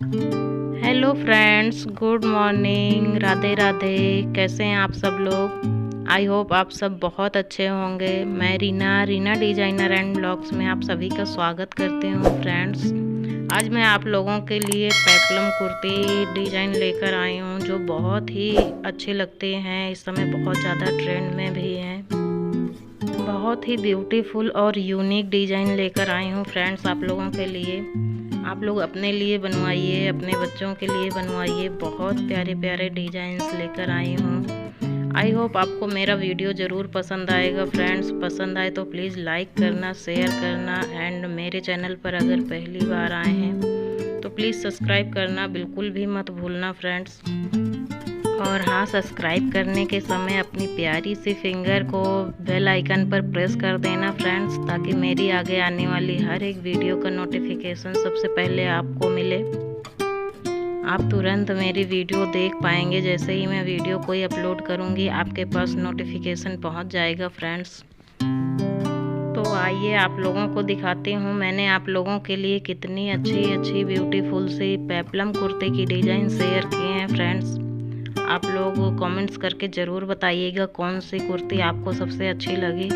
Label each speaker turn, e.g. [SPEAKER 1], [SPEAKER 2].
[SPEAKER 1] Hello friends, good morning, Radhe Radhe. कैसे हैं आप सब लोग? आई होप आप सब बहुत अच्छे होंगे। मैं रीना डिजाइनर एंड ब्लॉग्स में आप सभी का स्वागत करती हूँ। फ्रेंड्स, आज मैं आप लोगों के लिए पेप्लम कुर्ती डिज़ाइन लेकर आई हूँ, जो बहुत ही अच्छे लगते हैं। इस समय बहुत ज़्यादा ट्रेंड में भी हैं। बहुत ही ब्यूटीफुल और यूनिक डिज़ाइन लेकर आई हूँ फ्रेंड्स आप लोगों के लिए। आप लोग अपने लिए बनवाइए, अपने बच्चों के लिए बनवाइए। बहुत प्यारे प्यारे डिज़ाइंस लेकर आई हूँ। आई होप आपको मेरा वीडियो ज़रूर पसंद आएगा फ्रेंड्स। पसंद आए तो प्लीज़ लाइक करना, शेयर करना एंड मेरे चैनल पर अगर पहली बार आए हैं तो प्लीज़ सब्सक्राइब करना बिल्कुल भी मत भूलना फ्रेंड्स। और हाँ, सब्सक्राइब करने के समय अपनी प्यारी सी फिंगर को बेल आइकन पर प्रेस कर देना फ्रेंड्स, ताकि मेरी आगे आने वाली हर एक वीडियो का नोटिफिकेशन सबसे पहले आपको मिले। आप तुरंत मेरी वीडियो देख पाएंगे। जैसे ही मैं वीडियो कोई अपलोड करूँगी आपके पास नोटिफिकेशन पहुँच जाएगा फ्रेंड्स। तो आइए आप लोगों को दिखाती हूँ मैंने आप लोगों के लिए कितनी अच्छी ब्यूटीफुल सी पेप्लम कुर्ते की डिज़ाइन शेयर किए हैं फ्रेंड्स। आप लोग कमेंट्स करके ज़रूर बताइएगा कौन सी कुर्ती आपको सबसे अच्छी लगी।